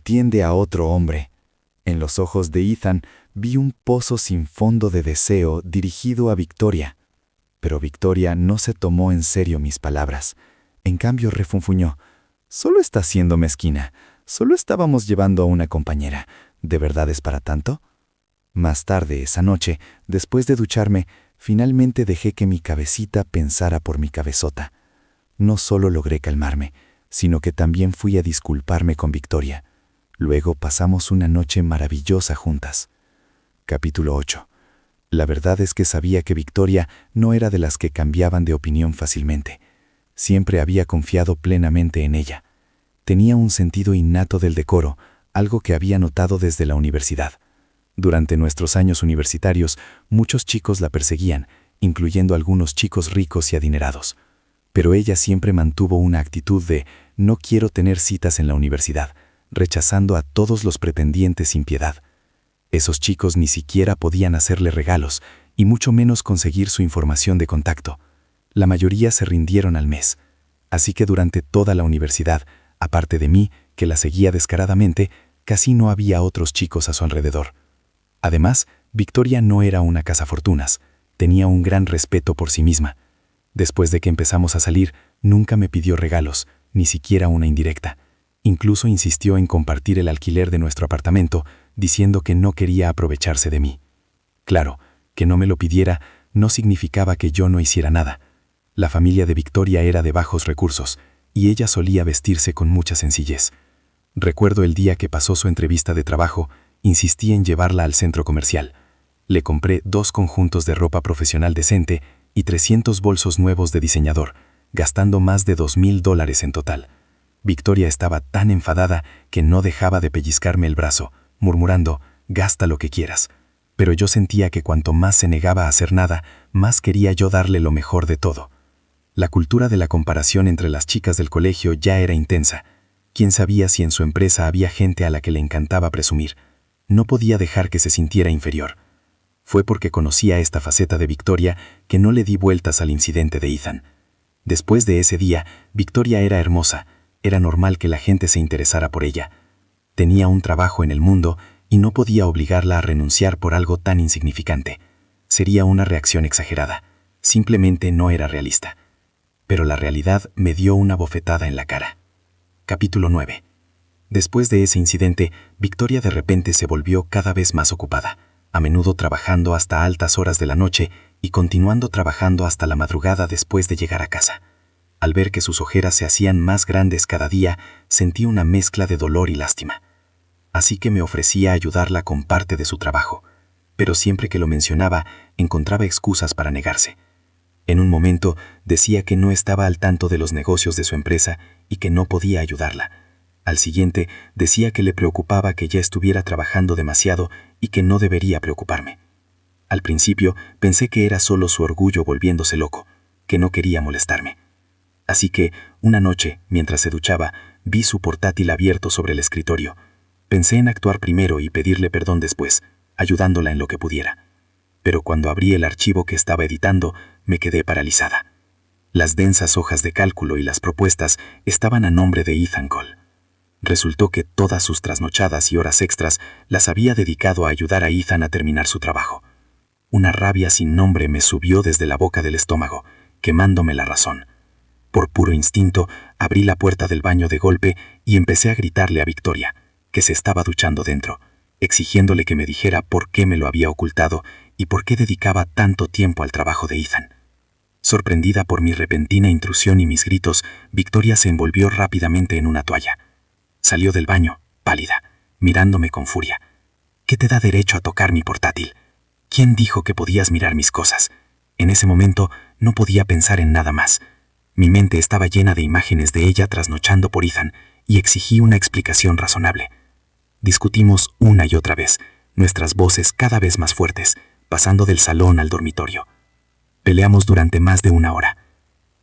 entiende a otro hombre. En los ojos de Ethan vi un pozo sin fondo de deseo dirigido a Victoria. Pero Victoria no se tomó en serio mis palabras. En cambio refunfuñó. Solo está siendo mezquina. Solo estábamos llevando a una compañera. ¿De verdad es para tanto? Más tarde esa noche, después de ducharme, finalmente dejé que mi cabecita pensara por mi cabezota. No solo logré calmarme, sino que también fui a disculparme con Victoria. Luego pasamos una noche maravillosa juntas. Capítulo 8. La verdad es que sabía que Victoria no era de las que cambiaban de opinión fácilmente. Siempre había confiado plenamente en ella. Tenía un sentido innato del decoro, algo que había notado desde la universidad. Durante nuestros años universitarios, muchos chicos la perseguían, incluyendo algunos chicos ricos y adinerados. Pero ella siempre mantuvo una actitud de «no quiero tener citas en la universidad», rechazando a todos los pretendientes sin piedad. Esos chicos ni siquiera podían hacerle regalos, y mucho menos conseguir su información de contacto. La mayoría se rindieron al mes. Así que durante toda la universidad, aparte de mí, que la seguía descaradamente, casi no había otros chicos a su alrededor. Además, Victoria no era una cazafortunas. Tenía un gran respeto por sí misma. Después de que empezamos a salir, nunca me pidió regalos, ni siquiera una indirecta. Incluso insistió en compartir el alquiler de nuestro apartamento, diciendo que no quería aprovecharse de mí. Claro, que no me lo pidiera no significaba que yo no hiciera nada. La familia de Victoria era de bajos recursos, y ella solía vestirse con mucha sencillez. Recuerdo el día que pasó su entrevista de trabajo, insistí en llevarla al centro comercial. Le compré 2 conjuntos de ropa profesional decente y 300 bolsos nuevos de diseñador, gastando más de $2,000 en total. Victoria estaba tan enfadada que no dejaba de pellizcarme el brazo, murmurando, «Gasta lo que quieras». Pero yo sentía que cuanto más se negaba a hacer nada, más quería yo darle lo mejor de todo. La cultura de la comparación entre las chicas del colegio ya era intensa. ¿Quién sabía si en su empresa había gente a la que le encantaba presumir? No podía dejar que se sintiera inferior. Fue porque conocía esta faceta de Victoria que no le di vueltas al incidente de Ethan. Después de ese día, Victoria era hermosa. Era normal que la gente se interesara por ella. Tenía un trabajo en el mundo y no podía obligarla a renunciar por algo tan insignificante. Sería una reacción exagerada. Simplemente no era realista. Pero la realidad me dio una bofetada en la cara. Capítulo 9. Después de ese incidente, Victoria de repente se volvió cada vez más ocupada, a menudo trabajando hasta altas horas de la noche y continuando trabajando hasta la madrugada después de llegar a casa. Al ver que sus ojeras se hacían más grandes cada día, sentí una mezcla de dolor y lástima. Así que me ofrecí a ayudarla con parte de su trabajo, pero siempre que lo mencionaba, encontraba excusas para negarse. En un momento decía que no estaba al tanto de los negocios de su empresa y que no podía ayudarla. Al siguiente decía que le preocupaba que ya estuviera trabajando demasiado y que no debería preocuparme. Al principio pensé que era solo su orgullo volviéndose loco, que no quería molestarme. Así que, una noche, mientras se duchaba, vi su portátil abierto sobre el escritorio. Pensé en actuar primero y pedirle perdón después, ayudándola en lo que pudiera. Pero cuando abrí el archivo que estaba editando, me quedé paralizada. Las densas hojas de cálculo y las propuestas estaban a nombre de Ethan Cole. Resultó que todas sus trasnochadas y horas extras las había dedicado a ayudar a Ethan a terminar su trabajo. Una rabia sin nombre me subió desde la boca del estómago, quemándome la razón. Por puro instinto, abrí la puerta del baño de golpe y empecé a gritarle a Victoria, que se estaba duchando dentro, exigiéndole que me dijera por qué me lo había ocultado y por qué dedicaba tanto tiempo al trabajo de Ethan. Sorprendida por mi repentina intrusión y mis gritos, Victoria se envolvió rápidamente en una toalla. Salió del baño, pálida, mirándome con furia. ¿Qué te da derecho a tocar mi portátil? ¿Quién dijo que podías mirar mis cosas? En ese momento no podía pensar en nada más. Mi mente estaba llena de imágenes de ella trasnochando por Ethan y exigí una explicación razonable. Discutimos una y otra vez, nuestras voces cada vez más fuertes, pasando del salón al dormitorio. Peleamos durante más de 1 hora.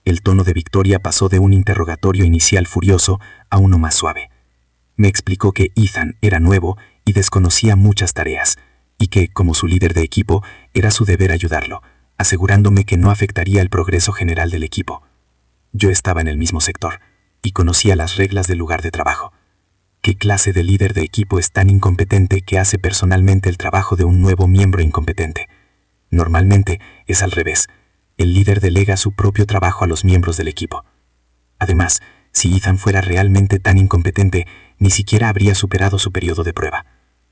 El tono de Victoria pasó de un interrogatorio inicial furioso a uno más suave. Me explicó que Ethan era nuevo y desconocía muchas tareas, y que, como su líder de equipo, era su deber ayudarlo, asegurándome que no afectaría el progreso general del equipo. Yo estaba en el mismo sector y conocía las reglas del lugar de trabajo. ¿Qué clase de líder de equipo es tan incompetente que hace personalmente el trabajo de un nuevo miembro incompetente? Normalmente es al revés. El líder delega su propio trabajo a los miembros del equipo. Además, si Ethan fuera realmente tan incompetente, ni siquiera habría superado su periodo de prueba.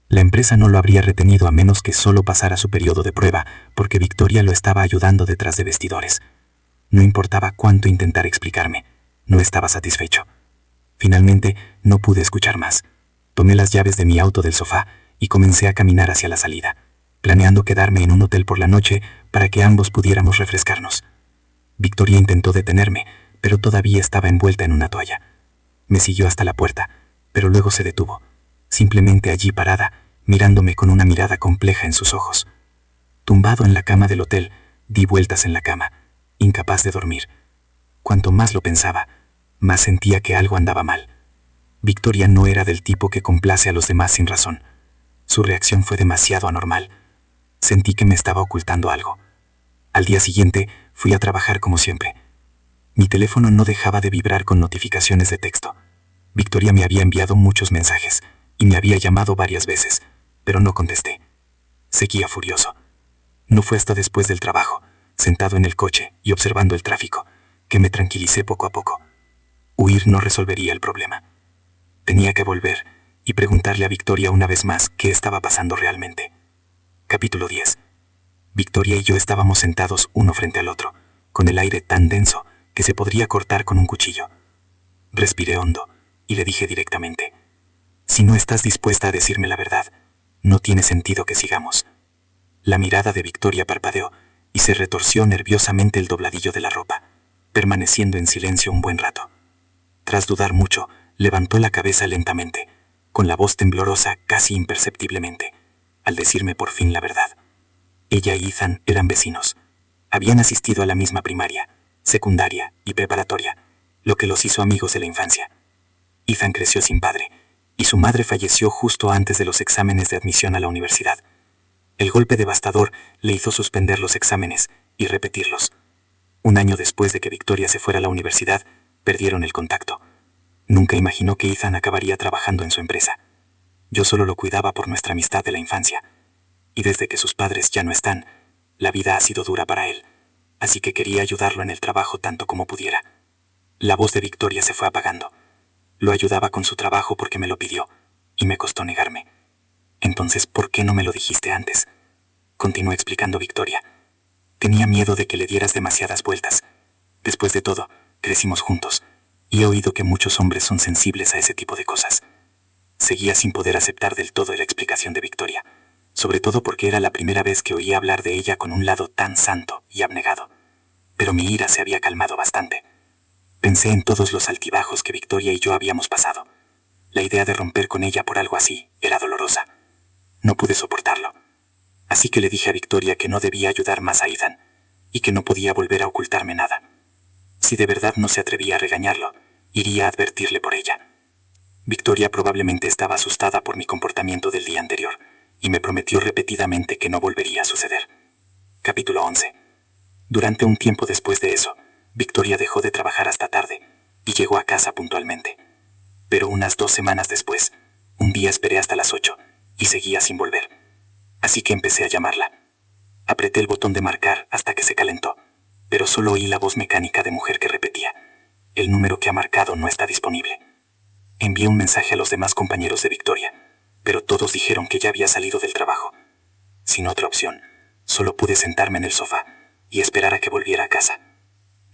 La empresa no lo habría retenido a menos que solo pasara su periodo de prueba, porque Victoria lo estaba ayudando detrás de vestidores. No importaba cuánto intentar explicarme, no estaba satisfecho. Finalmente, no pude escuchar más. Tomé las llaves de mi auto del sofá y comencé a caminar hacia la salida, planeando quedarme en un hotel por la noche para que ambos pudiéramos refrescarnos. Victoria intentó detenerme, pero todavía estaba envuelta en una toalla. Me siguió hasta la puerta, pero luego se detuvo, simplemente allí parada, mirándome con una mirada compleja en sus ojos. Tumbado en la cama del hotel, di vueltas en la cama, incapaz de dormir. Cuanto más lo pensaba, más sentía que algo andaba mal. Victoria no era del tipo que complace a los demás sin razón. Su reacción fue demasiado anormal. Sentí que me estaba ocultando algo. Al día siguiente, fui a trabajar como siempre. Mi teléfono no dejaba de vibrar con notificaciones de texto. Victoria me había enviado muchos mensajes y me había llamado varias veces, pero no contesté. Seguía furioso. No fue hasta después del trabajo, sentado en el coche y observando el tráfico, que me tranquilicé poco a poco. Huir no resolvería el problema. Tenía que volver y preguntarle a Victoria una vez más qué estaba pasando realmente. Capítulo 10. Victoria y yo estábamos sentados uno frente al otro, con el aire tan denso que se podría cortar con un cuchillo. Respiré hondo y le dije directamente: si no estás dispuesta a decirme la verdad, no tiene sentido que sigamos. La mirada de Victoria parpadeó y se retorció nerviosamente el dobladillo de la ropa, permaneciendo en silencio un buen rato. Tras dudar mucho, levantó la cabeza lentamente, con la voz temblorosa casi imperceptiblemente, al decirme por fin la verdad. Ella y Ethan eran vecinos. Habían asistido a la misma primaria, secundaria y preparatoria, lo que los hizo amigos de la infancia. Ethan creció sin padre, y su madre falleció justo antes de los exámenes de admisión a la universidad. El golpe devastador le hizo suspender los exámenes y repetirlos. Un año después de que Victoria se fuera a la universidad, perdieron el contacto. Nunca imaginó que Ethan acabaría trabajando en su empresa. Yo solo lo cuidaba por nuestra amistad de la infancia. Y desde que sus padres ya no están, la vida ha sido dura para él, así que quería ayudarlo en el trabajo tanto como pudiera. La voz de Victoria se fue apagando. Lo ayudaba con su trabajo porque me lo pidió, y me costó negarme. Entonces, ¿por qué no me lo dijiste antes? Continuó explicando Victoria. Tenía miedo de que le dieras demasiadas vueltas. Después de todo, crecimos juntos, y he oído que muchos hombres son sensibles a ese tipo de cosas. Seguía sin poder aceptar del todo la explicación de Victoria, sobre todo porque era la primera vez que oía hablar de ella con un lado tan santo y abnegado. Pero mi ira se había calmado bastante. Pensé en todos los altibajos que Victoria y yo habíamos pasado. La idea de romper con ella por algo así era dolorosa. No pude soportarlo. Así que le dije a Victoria que no debía ayudar más a Ethan, y que no podía volver a ocultarme nada. Si de verdad no se atrevía a regañarlo, iría a advertirle por ella. Victoria probablemente estaba asustada por mi comportamiento del día anterior, y me prometió repetidamente que no volvería a suceder. Capítulo 11. Durante un tiempo después de eso, Victoria dejó de trabajar hasta tarde, y llegó a casa puntualmente. Pero unas 2 semanas después, un día esperé hasta las 8, y seguía sin volver. Así que empecé a llamarla. Apreté el botón de marcar hasta que se calentó, pero solo oí la voz mecánica de mujer que repetía: el número que ha marcado no está disponible. Envié un mensaje a los demás compañeros de Victoria, pero todos dijeron que ya había salido del trabajo. Sin otra opción, solo pude sentarme en el sofá y esperar a que volviera a casa.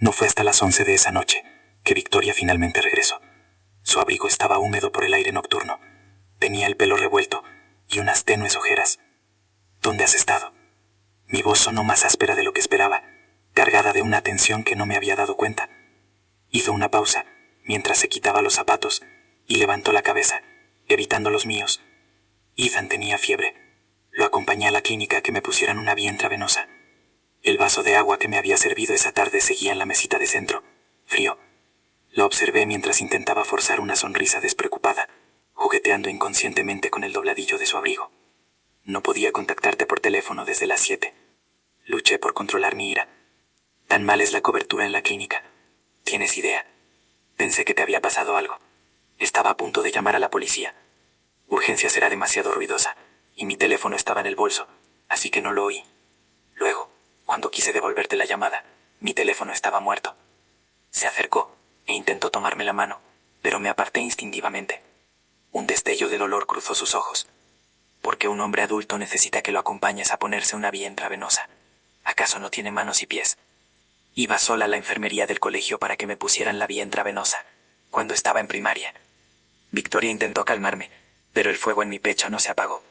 No fue hasta las 11 de esa noche que Victoria finalmente regresó. Su abrigo estaba húmedo por el aire nocturno. Tenía el pelo revuelto y unas tenues ojeras. ¿Dónde has estado? Mi voz sonó más áspera de lo que esperaba, cargada de una tensión que no me había dado cuenta. Hizo una pausa mientras se quitaba los zapatos y levantó la cabeza, evitando los míos. Ethan tenía fiebre. Lo acompañé a la clínica a que me pusieran una vía intravenosa. El vaso de agua que me había servido esa tarde seguía en la mesita de centro, frío. Lo observé mientras intentaba forzar una sonrisa despreocupada, jugueteando inconscientemente con el dobladillo de su abrigo. No podía contactarte por teléfono desde las 7. Luché por controlar mi ira. Tan mal es la cobertura en la clínica. ¿Tienes idea? Pensé que te había pasado algo. Estaba a punto de llamar a la policía. Urgencias era demasiado ruidosa, y mi teléfono estaba en el bolso, así que no lo oí. Luego, cuando quise devolverte la llamada, mi teléfono estaba muerto. Se acercó e intentó tomarme la mano, pero me aparté instintivamente. Un destello de dolor cruzó sus ojos. ¿Por qué un hombre adulto necesita que lo acompañes a ponerse una vía intravenosa? ¿Acaso no tiene manos y pies? Iba sola a la enfermería del colegio para que me pusieran la vía intravenosa, cuando estaba en primaria. Victoria intentó calmarme, pero el fuego en mi pecho no se apagó.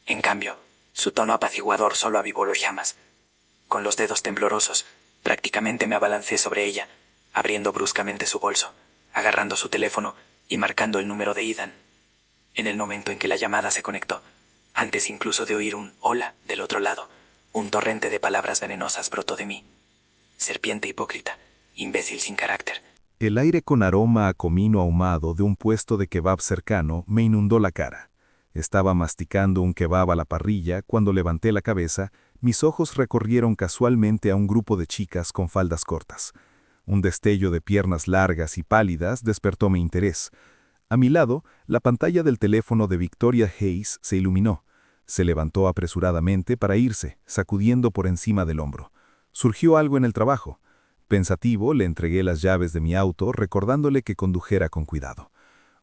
En cambio, su tono apaciguador solo avivó las llamas. Con los dedos temblorosos, prácticamente me abalancé sobre ella, abriendo bruscamente su bolso, agarrando su teléfono y marcando el número de Ethan. En el momento en que la llamada se conectó, antes incluso de oír un hola del otro lado, un torrente de palabras venenosas brotó de mí. Serpiente hipócrita, imbécil sin carácter. El aire con aroma a comino ahumado de un puesto de kebab cercano me inundó la cara. Estaba masticando un kebab a la parrilla cuando levanté la cabeza, mis ojos recorrieron casualmente a un grupo de chicas con faldas cortas. Un destello de piernas largas y pálidas despertó mi interés. A mi lado, la pantalla del teléfono de Victoria Hayes se iluminó. Se levantó apresuradamente para irse, sacudiendo por encima del hombro. Surgió algo en el trabajo. Pensativo, le entregué las llaves de mi auto, recordándole que condujera con cuidado.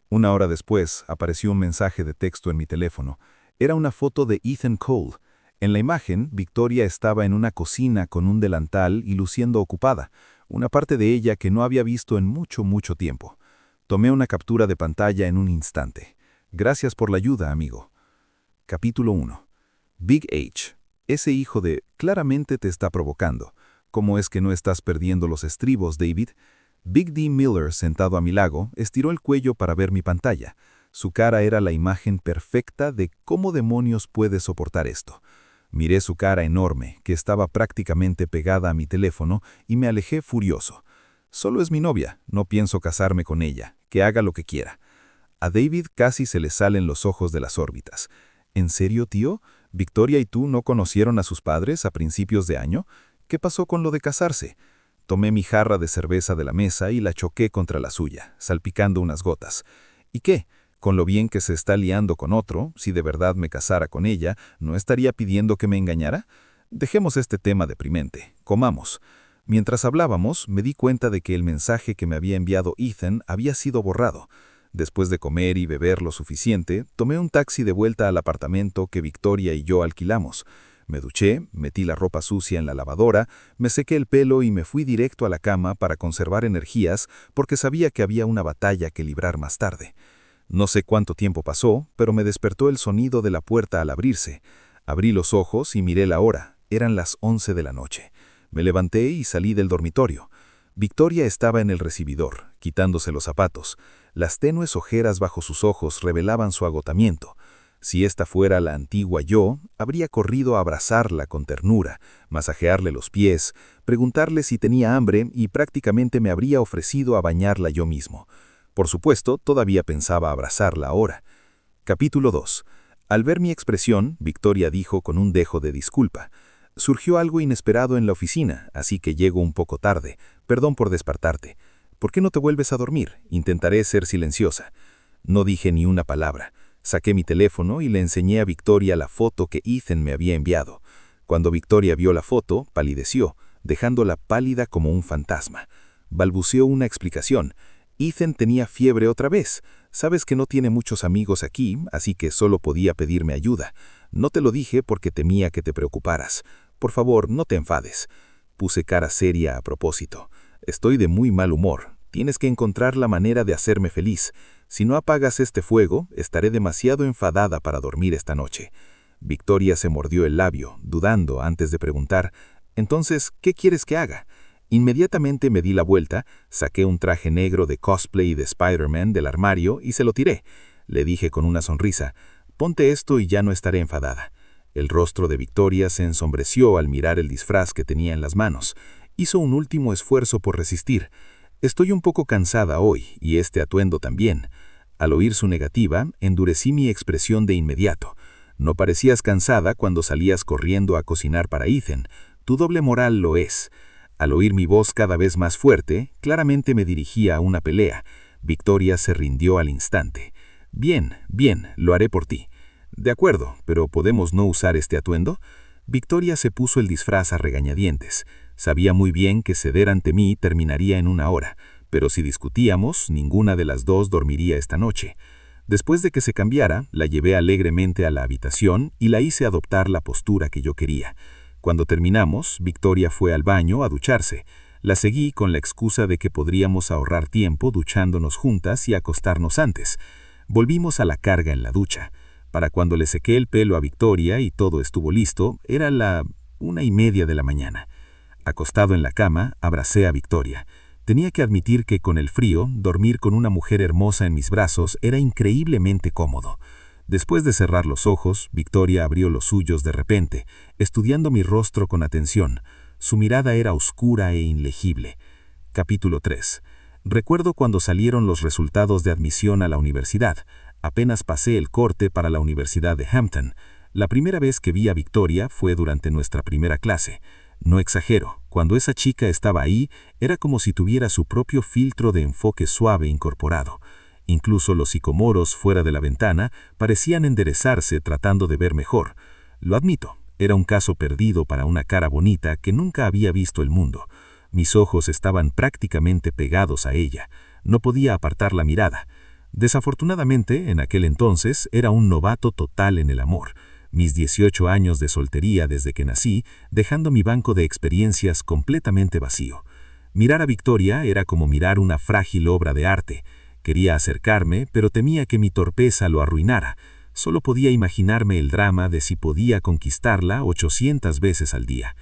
Una hora después, apareció un mensaje de texto en mi teléfono. Era una foto de Ethan Cole. En la imagen, Victoria estaba en una cocina con un delantal y luciendo ocupada, una parte de ella que no había visto en mucho tiempo. Tomé una captura de pantalla en un instante. Gracias por la ayuda, amigo. Capítulo 1. Big H. Ese hijo de claramente te está provocando. ¿Cómo es que no estás perdiendo los estribos, David? Big D. Miller, sentado a mi lado, estiró el cuello para ver mi pantalla. Su cara era la imagen perfecta de cómo demonios puede soportar esto. Miré su cara enorme, que estaba prácticamente pegada a mi teléfono, y me alejé furioso. Solo es mi novia, no pienso casarme con ella, que haga lo que quiera. A David casi se le salen los ojos de las órbitas. ¿En serio, tío? ¿Victoria y tú no conocieron a sus padres a principios de año? ¿Qué pasó con lo de casarse? Tomé mi jarra de cerveza de la mesa y la choqué contra la suya, salpicando unas gotas. ¿Y qué? Con lo bien que se está liando con otro, si de verdad me casara con ella, ¿no estaría pidiendo que me engañara? Dejemos este tema deprimente. Comamos. Mientras hablábamos, me di cuenta de que el mensaje que me había enviado Ethan había sido borrado. Después de comer y beber lo suficiente, tomé un taxi de vuelta al apartamento que Victoria y yo alquilamos. Me duché, metí la ropa sucia en la lavadora, me sequé el pelo y me fui directo a la cama para conservar energías porque sabía que había una batalla que librar más tarde. No sé cuánto tiempo pasó, pero me despertó el sonido de la puerta al abrirse. Abrí los ojos y miré la hora. Eran las 11 de la noche. Me levanté y salí del dormitorio. Victoria estaba en el recibidor, quitándose los zapatos. Las tenues ojeras bajo sus ojos revelaban su agotamiento. Si esta fuera la antigua yo, habría corrido a abrazarla con ternura, masajearle los pies, preguntarle si tenía hambre y prácticamente me habría ofrecido a bañarla yo mismo. Por supuesto, todavía pensaba abrazarla ahora. Capítulo 2. Al ver mi expresión, Victoria dijo con un dejo de disculpa. Surgió algo inesperado en la oficina, así que llego un poco tarde. Perdón por despertarte. ¿Por qué no te vuelves a dormir? Intentaré ser silenciosa. No dije ni una palabra. Saqué mi teléfono y le enseñé a Victoria la foto que Ethan me había enviado. Cuando Victoria vio la foto, palideció, dejándola pálida como un fantasma. Balbuceó una explicación. Ethan tenía fiebre otra vez. Sabes que no tiene muchos amigos aquí, así que solo podía pedirme ayuda. No te lo dije porque temía que te preocuparas. Por favor, no te enfades. Puse cara seria a propósito. Estoy de muy mal humor. Tienes que encontrar la manera de hacerme feliz. Si no apagas este fuego, estaré demasiado enfadada para dormir esta noche. Victoria se mordió el labio, dudando antes de preguntar, «Entonces, ¿qué quieres que haga?» Inmediatamente me di la vuelta, saqué un traje negro de cosplay de Spider-Man del armario y se lo tiré. Le dije con una sonrisa, «Ponte esto y ya no estaré enfadada». El rostro de Victoria se ensombreció al mirar el disfraz que tenía en las manos. Hizo un último esfuerzo por resistir. «Estoy un poco cansada hoy, y este atuendo también». Al oír su negativa, endurecí mi expresión de inmediato. «No parecías cansada cuando salías corriendo a cocinar para Ethan. Tu doble moral lo es». Al oír mi voz cada vez más fuerte, claramente me dirigía a una pelea. Victoria se rindió al instante. Bien, bien, lo haré por ti. De acuerdo, pero ¿podemos no usar este atuendo? Victoria se puso el disfraz a regañadientes. Sabía muy bien que ceder ante mí terminaría en 1 hora, pero si discutíamos, ninguna de las dos dormiría esta noche. Después de que se cambiara, la llevé alegremente a la habitación y la hice adoptar la postura que yo quería. Cuando terminamos, Victoria fue al baño a ducharse. La seguí con la excusa de que podríamos ahorrar tiempo duchándonos juntas y acostarnos antes. Volvimos a la carga en la ducha. Para cuando le sequé el pelo a Victoria y todo estuvo listo, era la 1:30 de la mañana. Acostado en la cama, abracé a Victoria. Tenía que admitir que con el frío, dormir con una mujer hermosa en mis brazos era increíblemente cómodo. Después de cerrar los ojos, Victoria abrió los suyos de repente, estudiando mi rostro con atención. Su mirada era oscura e inlegible. Capítulo 3. Recuerdo cuando salieron los resultados de admisión a la universidad. Apenas pasé el corte para la Universidad de Hampton. La primera vez que vi a Victoria fue durante nuestra primera clase. No exagero, cuando esa chica estaba ahí, era como si tuviera su propio filtro de enfoque suave incorporado. Incluso los sicomoros fuera de la ventana parecían enderezarse tratando de ver mejor. Lo admito, era un caso perdido para una cara bonita que nunca había visto el mundo. Mis ojos estaban prácticamente pegados a ella. No podía apartar la mirada. Desafortunadamente, en aquel entonces, era un novato total en el amor. Mis 18 años de soltería desde que nací, dejando mi banco de experiencias completamente vacío. Mirar a Victoria era como mirar una frágil obra de arte. Quería acercarme, pero temía que mi torpeza lo arruinara. Solo podía imaginarme el drama de si podía conquistarla 800 veces al día.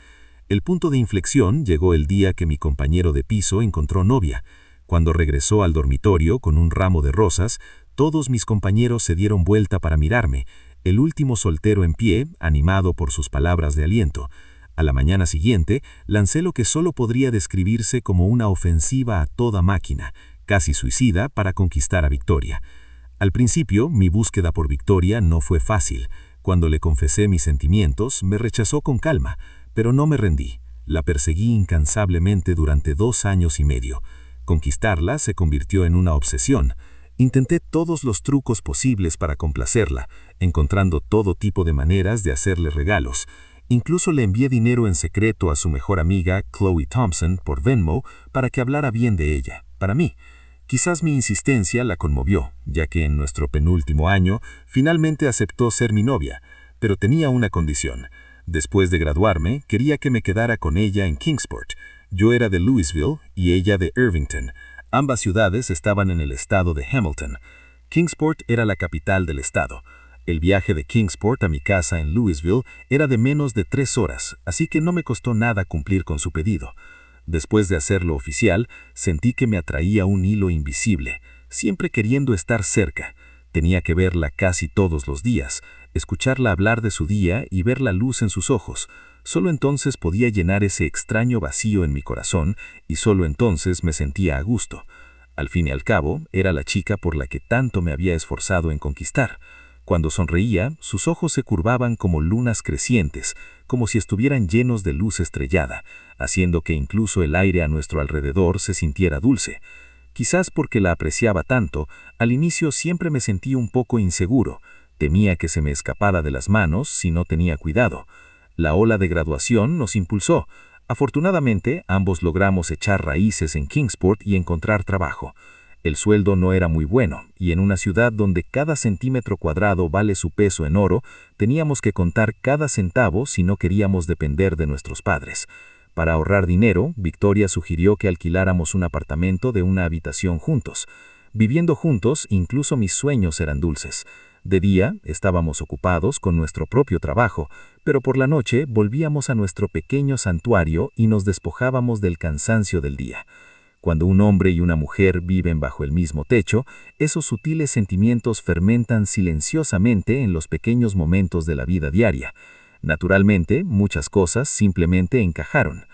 El punto de inflexión llegó el día que mi compañero de piso encontró novia. Cuando regresó al dormitorio con un ramo de rosas, todos mis compañeros se dieron vuelta para mirarme, el último soltero en pie, animado por sus palabras de aliento. A la mañana siguiente, lancé lo que solo podría describirse como una ofensiva a toda máquina, casi suicida, para conquistar a Victoria. Al principio, mi búsqueda por Victoria no fue fácil. Cuando le confesé mis sentimientos, me rechazó con calma, pero no me rendí. La perseguí incansablemente durante 2 años y medio. Conquistarla se convirtió en una obsesión. Intenté todos los trucos posibles para complacerla, encontrando todo tipo de maneras de hacerle regalos. Incluso le envié dinero en secreto a su mejor amiga, Chloe Thompson, por Venmo, para que hablara bien de ella, para mí. Quizás mi insistencia la conmovió, ya que en nuestro penúltimo año finalmente aceptó ser mi novia, pero tenía una condición. Después de graduarme, quería que me quedara con ella en Kingsport. Yo era de Louisville y ella de Irvington. Ambas ciudades estaban en el estado de Hamilton. Kingsport era la capital del estado. El viaje de Kingsport a mi casa en Louisville era de menos de 3 horas, así que no me costó nada cumplir con su pedido. Después de hacerlo oficial, sentí que me atraía un hilo invisible, siempre queriendo estar cerca. Tenía que verla casi todos los días, escucharla hablar de su día y ver la luz en sus ojos. Solo entonces podía llenar ese extraño vacío en mi corazón y solo entonces me sentía a gusto. Al fin y al cabo, era la chica por la que tanto me había esforzado en conquistar. Cuando sonreía, sus ojos se curvaban como lunas crecientes, como si estuvieran llenos de luz estrellada, haciendo que incluso el aire a nuestro alrededor se sintiera dulce. Quizás porque la apreciaba tanto, al inicio siempre me sentí un poco inseguro. Temía que se me escapara de las manos si no tenía cuidado. La ola de graduación nos impulsó. Afortunadamente, ambos logramos echar raíces en Kingsport y encontrar trabajo. El sueldo no era muy bueno, y en una ciudad donde cada centímetro cuadrado vale su peso en oro, teníamos que contar cada centavo si no queríamos depender de nuestros padres. Para ahorrar dinero, Victoria sugirió que alquiláramos un apartamento de una habitación juntos. Viviendo juntos, incluso mis sueños eran dulces. De día, estábamos ocupados con nuestro propio trabajo, pero por la noche volvíamos a nuestro pequeño santuario y nos despojábamos del cansancio del día. Cuando un hombre y una mujer viven bajo el mismo techo, esos sutiles sentimientos fermentan silenciosamente en los pequeños momentos de la vida diaria. Naturalmente, muchas cosas simplemente encajaron.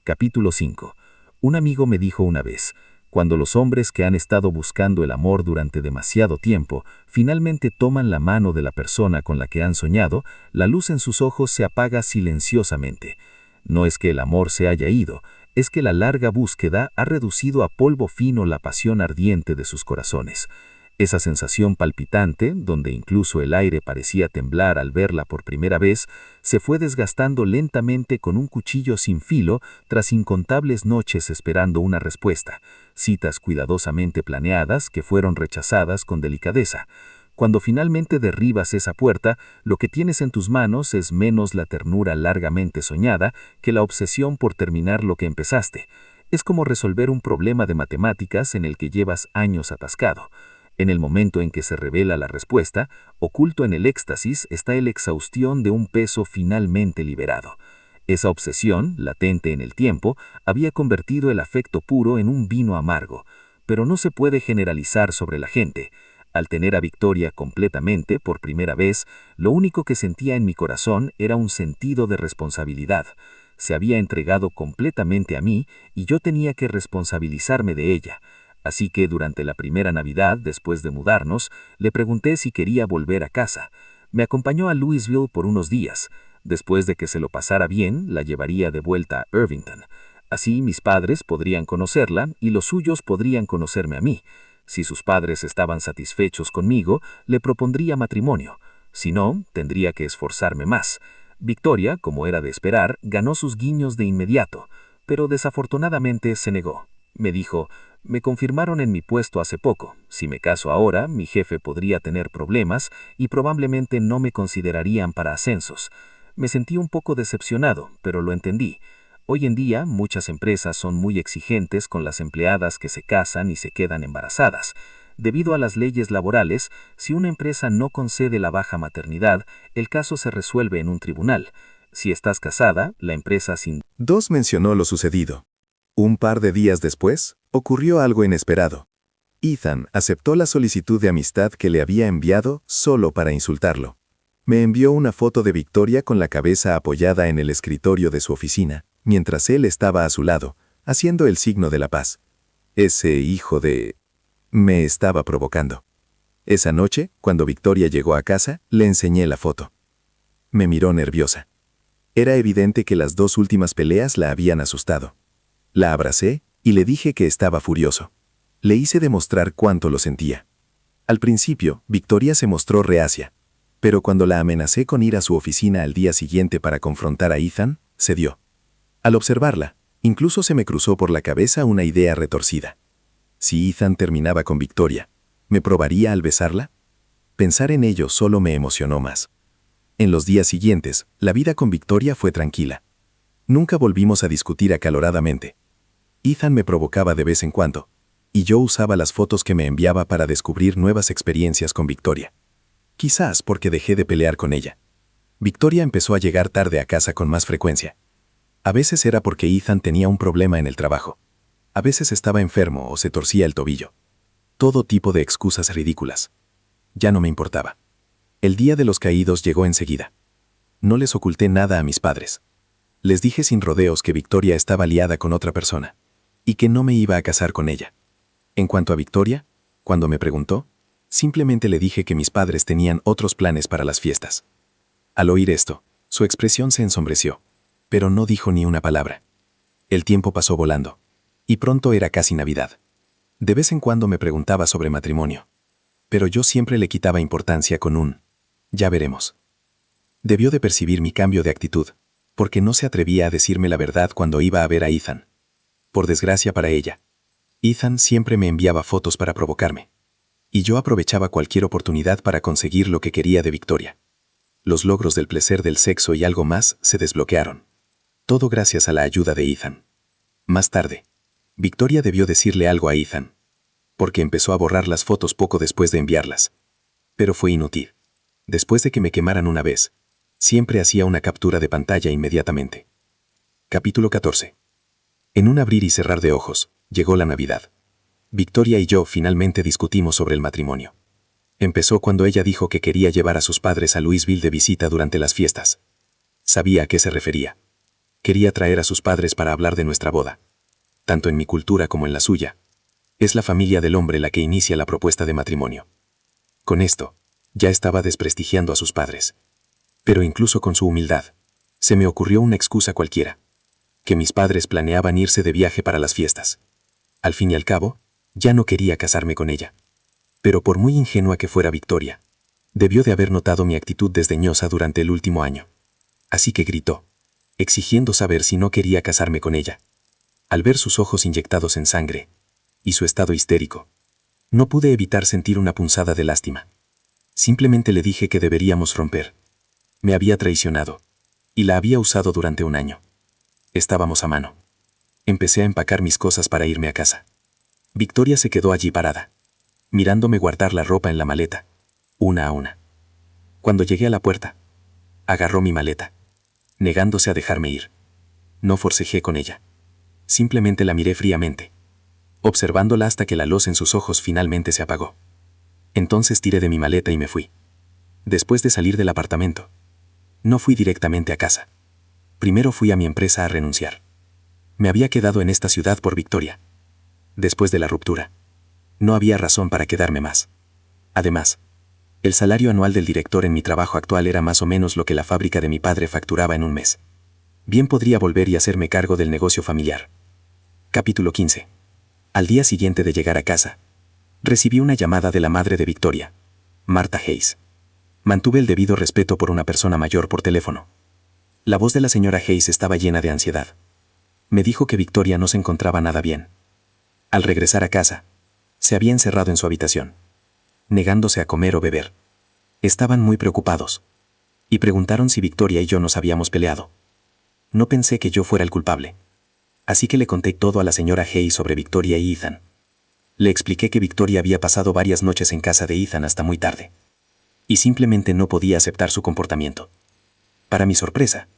Capítulo 5. Un amigo me dijo una vez, cuando los hombres que han estado buscando el amor durante demasiado tiempo finalmente toman la mano de la persona con la que han soñado, la luz en sus ojos se apaga silenciosamente. No es que el amor se haya ido, es que la larga búsqueda ha reducido a polvo fino la pasión ardiente de sus corazones. Esa sensación palpitante, donde incluso el aire parecía temblar al verla por primera vez, se fue desgastando lentamente con un cuchillo sin filo tras incontables noches esperando una respuesta, citas cuidadosamente planeadas que fueron rechazadas con delicadeza. Cuando finalmente derribas esa puerta, lo que tienes en tus manos es menos la ternura largamente soñada que la obsesión por terminar lo que empezaste. Es como resolver un problema de matemáticas en el que llevas años atascado. En el momento en que se revela la respuesta, oculto en el éxtasis está la exhaustión de un peso finalmente liberado. Esa obsesión, latente en el tiempo, había convertido el afecto puro en un vino amargo, pero no se puede generalizar sobre la gente. Al tener a Victoria completamente por primera vez, lo único que sentía en mi corazón era un sentido de responsabilidad. Se había entregado completamente a mí y yo tenía que responsabilizarme de ella. Así que durante la primera Navidad, después de mudarnos, le pregunté si quería volver a casa. Me acompañó a Louisville por unos días. Después de que se lo pasara bien, la llevaría de vuelta a Irvington. Así mis padres podrían conocerla y los suyos podrían conocerme a mí. Si sus padres estaban satisfechos conmigo, le propondría matrimonio. Si no, tendría que esforzarme más. Victoria, como era de esperar, ganó sus guiños de inmediato, pero desafortunadamente se negó. Me dijo: me confirmaron en mi puesto hace poco. Si me caso ahora, mi jefe podría tener problemas y probablemente no me considerarían para ascensos. Me sentí un poco decepcionado, pero lo entendí. Hoy en día, muchas empresas son muy exigentes con las empleadas que se casan y se quedan embarazadas. Debido a las leyes laborales, si una empresa no concede la baja maternidad, el caso se resuelve en un tribunal. Si estás casada, la empresa sin... Dos mencionó lo sucedido. Un par de días después, ocurrió algo inesperado. Ethan aceptó la solicitud de amistad que le había enviado solo para insultarlo. Me envió una foto de Victoria con la cabeza apoyada en el escritorio de su oficina, mientras él estaba a su lado, haciendo el signo de la paz. Ese hijo de... me estaba provocando. Esa noche, cuando Victoria llegó a casa, le enseñé la foto. Me miró nerviosa. Era evidente que las dos últimas peleas la habían asustado. La abracé y le dije que estaba furioso. Le hice demostrar cuánto lo sentía. Al principio, Victoria se mostró reacia, pero cuando la amenacé con ir a su oficina al día siguiente para confrontar a Ethan, cedió. Al observarla, incluso se me cruzó por la cabeza una idea retorcida. Si Ethan terminaba con Victoria, ¿me probaría al besarla? Pensar en ello solo me emocionó más. En los días siguientes, la vida con Victoria fue tranquila. Nunca volvimos a discutir acaloradamente. Ethan me provocaba de vez en cuando, y yo usaba las fotos que me enviaba para descubrir nuevas experiencias con Victoria. Quizás porque dejé de pelear con ella. Victoria empezó a llegar tarde a casa con más frecuencia. A veces era porque Ethan tenía un problema en el trabajo. A veces estaba enfermo o se torcía el tobillo. Todo tipo de excusas ridículas. Ya no me importaba. El día de los caídos llegó enseguida. No les oculté nada a mis padres. Les dije sin rodeos que Victoria estaba liada con otra persona y que no me iba a casar con ella. En cuanto a Victoria, cuando me preguntó, simplemente le dije que mis padres tenían otros planes para las fiestas. Al oír esto, su expresión se ensombreció, pero no dijo ni una palabra. El tiempo pasó volando, y pronto era casi Navidad. De vez en cuando me preguntaba sobre matrimonio, pero yo siempre le quitaba importancia con un «ya veremos». Debió de percibir mi cambio de actitud, porque no se atrevía a decirme la verdad cuando iba a ver a Ethan. Por desgracia para ella, Ethan siempre me enviaba fotos para provocarme, y yo aprovechaba cualquier oportunidad para conseguir lo que quería de Victoria. Los logros del placer del sexo y algo más se desbloquearon. Todo gracias a la ayuda de Ethan. Más tarde, Victoria debió decirle algo a Ethan, porque empezó a borrar las fotos poco después de enviarlas. Pero fue inútil. Después de que me quemaran una vez, siempre hacía una captura de pantalla inmediatamente. Capítulo 14. En un abrir y cerrar de ojos, llegó la Navidad. Victoria y yo finalmente discutimos sobre el matrimonio. Empezó cuando ella dijo que quería llevar a sus padres a Louisville de visita durante las fiestas. Sabía a qué se refería. Quería traer a sus padres para hablar de nuestra boda. Tanto en mi cultura como en la suya, es la familia del hombre la que inicia la propuesta de matrimonio. Con esto, ya estaba desprestigiando a sus padres. Pero incluso con su humildad, se me ocurrió una excusa cualquiera. que mis padres planeaban irse de viaje para las fiestas. Al fin y al cabo, ya no quería casarme con ella. Pero por muy ingenua que fuera Victoria, debió de haber notado mi actitud desdeñosa durante el último año. Así que gritó, exigiendo saber si no quería casarme con ella. Al ver sus ojos inyectados en sangre y su estado histérico, no pude evitar sentir una punzada de lástima. Simplemente le dije que deberíamos romper. Me había traicionado y la había usado durante un año. Estábamos a mano. Empecé a empacar mis cosas para irme a casa. Victoria se quedó allí parada, mirándome guardar la ropa en la maleta, una a una. Cuando llegué a la puerta, agarró mi maleta, negándose a dejarme ir. No forcejé con ella. Simplemente la miré fríamente, observándola hasta que la luz en sus ojos finalmente se apagó. Entonces tiré de mi maleta y me fui. Después de salir del apartamento, no fui directamente a casa. Primero fui a mi empresa a renunciar. Me había quedado en esta ciudad por Victoria. Después de la ruptura, no había razón para quedarme más. Además, el salario anual del director en mi trabajo actual era más o menos lo que la fábrica de mi padre facturaba en un mes. Bien podría volver y hacerme cargo del negocio familiar. Capítulo 15. Al día siguiente de llegar a casa, recibí una llamada de la madre de Victoria, Martha Hayes. Mantuve el debido respeto por una persona mayor por teléfono. La voz de la señora Hayes estaba llena de ansiedad. Me dijo que Victoria no se encontraba nada bien. Al regresar a casa, se había encerrado en su habitación, negándose a comer o beber. Estaban muy preocupados y preguntaron si Victoria y yo nos habíamos peleado. No pensé que yo fuera el culpable, así que le conté todo a la señora Hayes sobre Victoria y Ethan. Le expliqué que Victoria había pasado varias noches en casa de Ethan hasta muy tarde, y simplemente no podía aceptar su comportamiento. Para mi sorpresa,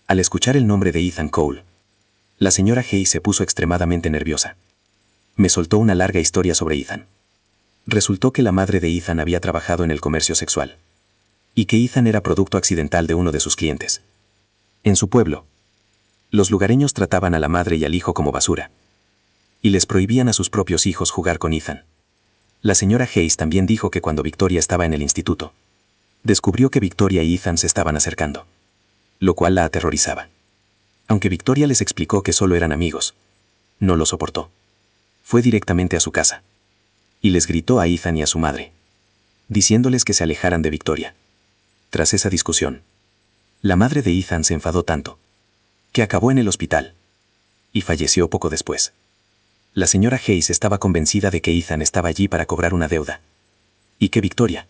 al escuchar el nombre de Ethan Cole, la señora Hayes se puso extremadamente nerviosa. Me soltó una larga historia sobre Ethan. Resultó que la madre de Ethan había trabajado en el comercio sexual, y que Ethan era producto accidental de uno de sus clientes. En su pueblo, los lugareños trataban a la madre y al hijo como basura, y les prohibían a sus propios hijos jugar con Ethan. La señora Hayes también dijo que cuando Victoria estaba en el instituto, descubrió que Victoria y Ethan se estaban acercando, lo cual la aterrorizaba. Aunque Victoria les explicó que solo eran amigos, no lo soportó. Fue directamente a su casa y les gritó a Ethan y a su madre, diciéndoles que se alejaran de Victoria. Tras esa discusión, la madre de Ethan se enfadó tanto que acabó en el hospital y falleció poco después. La señora Hayes estaba convencida de que Ethan estaba allí para cobrar una deuda y que Victoria,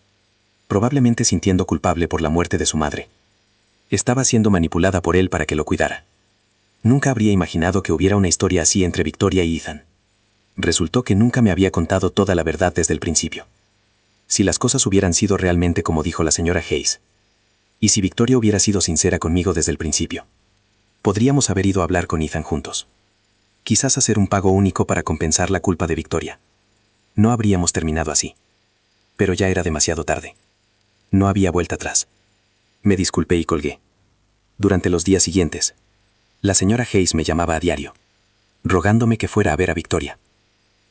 probablemente sintiendo culpable por la muerte de su madre, estaba siendo manipulada por él para que lo cuidara. Nunca habría imaginado que hubiera una historia así entre Victoria y Ethan. Resultó que nunca me había contado toda la verdad desde el principio. Si las cosas hubieran sido realmente como dijo la señora Hayes, y si Victoria hubiera sido sincera conmigo desde el principio, podríamos haber ido a hablar con Ethan juntos. Quizás hacer un pago único para compensar la culpa de Victoria. No habríamos terminado así. Pero ya era demasiado tarde. No había vuelta atrás. Me disculpé y colgué. Durante los días siguientes, la señora Hayes me llamaba a diario, rogándome que fuera a ver a Victoria.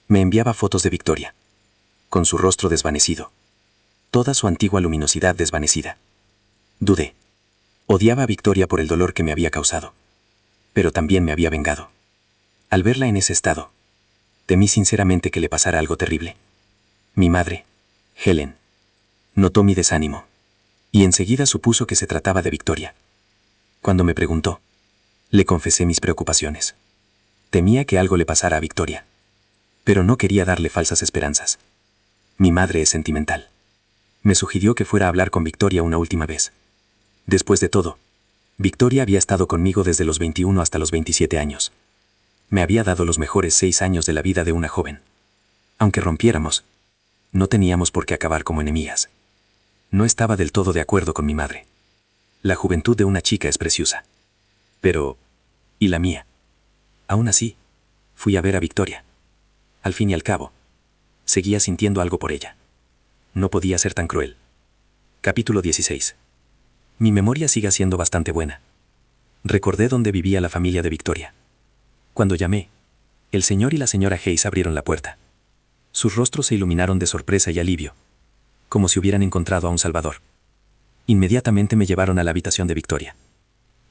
Me enviaba fotos de Victoria, con su rostro desvanecido, toda su antigua luminosidad desvanecida. Dudé. Odiaba a Victoria por el dolor que me había causado, pero también me había vengado. Al verla en ese estado, temí sinceramente que le pasara algo terrible. Mi madre, Helen, notó mi desánimo, y enseguida supuso que se trataba de Victoria. Cuando me preguntó, le confesé mis preocupaciones. Temía que algo le pasara a Victoria, pero no quería darle falsas esperanzas. Mi madre es sentimental. Me sugirió que fuera a hablar con Victoria una última vez. Después de todo, Victoria había estado conmigo desde los 21 hasta los 27 años. Me había dado los mejores 6 años de la vida de una joven. Aunque rompiéramos, no teníamos por qué acabar como enemigas. No estaba del todo de acuerdo con mi madre. La juventud de una chica es preciosa. Pero, ¿y la mía? Aún así, fui a ver a Victoria. Al fin y al cabo, seguía sintiendo algo por ella. No podía ser tan cruel. Capítulo 16. Mi memoria sigue siendo bastante buena. Recordé dónde vivía la familia de Victoria. Cuando llamé, el señor y la señora Hayes abrieron la puerta. Sus rostros se iluminaron de sorpresa y alivio, como si hubieran encontrado a un salvador. Inmediatamente me llevaron a la habitación de Victoria.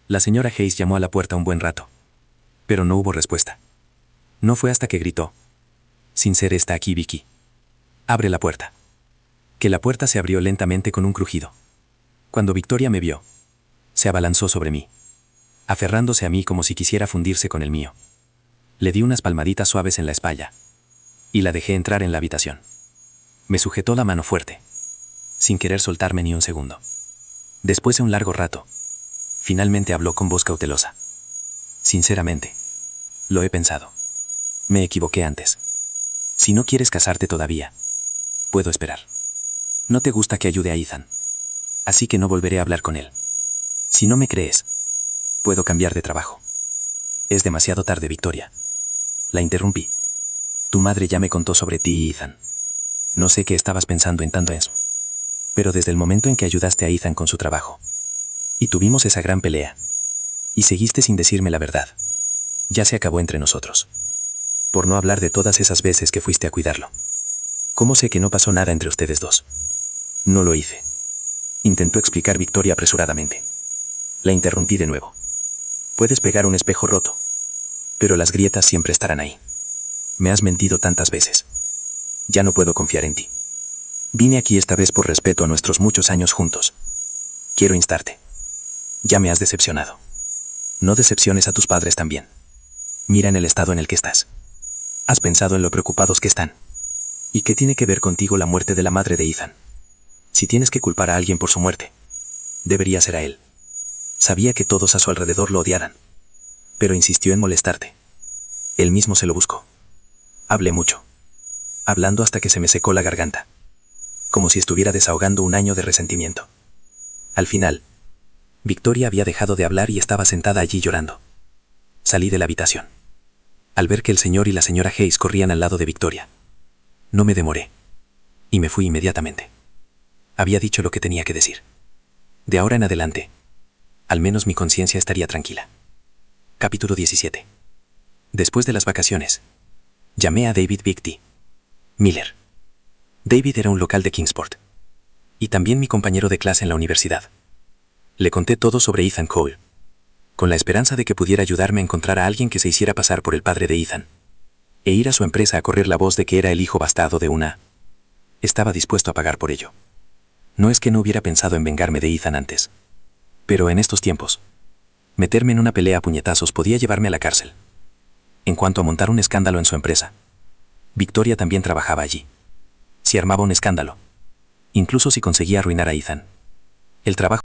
La señora Hayes llamó a la puerta un buen rato, Pero no hubo respuesta. No fue hasta que gritó: Sincere está aquí, Vicky. Abre la puerta. Que la puerta se abrió lentamente con un crujido. Cuando Victoria me vio, se abalanzó sobre mí, aferrándose a mí como si quisiera fundirse con el mío. Le di unas palmaditas suaves en la espalda y la dejé entrar en la habitación. Me sujetó la mano fuerte, sin querer soltarme ni un segundo. Después de un largo rato, finalmente habló con voz cautelosa. Sinceramente, lo he pensado. Me equivoqué antes. Si no quieres casarte todavía, puedo esperar. No te gusta que ayude a Ethan, así que no volveré a hablar con él. Si no me crees, puedo cambiar de trabajo. Es demasiado tarde, Victoria. La interrumpí. Tu madre ya me contó sobre ti y Ethan. No sé qué estabas pensando en tanto eso. Pero desde el momento en que ayudaste a Ethan con su trabajo, y tuvimos esa gran pelea, y seguiste sin decirme la verdad, ya se acabó entre nosotros. Por no hablar de todas esas veces que fuiste a cuidarlo. ¿Cómo sé que no pasó nada entre ustedes dos? No lo hice. Intentó explicar Victoria apresuradamente. La interrumpí de nuevo. Puedes pegar un espejo roto, pero las grietas siempre estarán ahí. Me has mentido tantas veces. Ya no puedo confiar en ti. Vine aquí esta vez por respeto a nuestros muchos años juntos. Quiero instarte. Ya me has decepcionado. No decepciones a tus padres también. Mira en el estado en el que estás. ¿Has pensado en lo preocupados que están? ¿Y qué tiene que ver contigo la muerte de la madre de Ethan? Si tienes que culpar a alguien por su muerte, debería ser a él. Sabía que todos a su alrededor lo odiaran, pero insistió en molestarte. Él mismo se lo buscó. Hablé mucho, hablando hasta que se me secó la garganta, como si estuviera desahogando un año de resentimiento. Al final, Victoria había dejado de hablar y estaba sentada allí llorando. Salí de la habitación, al ver que el señor y la señora Hayes corrían al lado de Victoria. No me demoré, y me fui inmediatamente. Había dicho lo que tenía que decir. De ahora en adelante, al menos mi conciencia estaría tranquila. Capítulo 17. Después de las vacaciones, llamé a David Victy Miller. David era un local de Kingsport, y también mi compañero de clase en la universidad. Le conté todo sobre Ethan Cole, con la esperanza de que pudiera ayudarme a encontrar a alguien que se hiciera pasar por el padre de Ethan, e ir a su empresa a correr la voz de que era el hijo bastardo de una. Estaba dispuesto a pagar por ello. No es que no hubiera pensado en vengarme de Ethan antes, pero en estos tiempos, meterme en una pelea a puñetazos podía llevarme a la cárcel. En cuanto a montar un escándalo en su empresa, Victoria también trabajaba allí. Si armaba un escándalo, incluso si conseguía arruinar a Ethan, el trabajo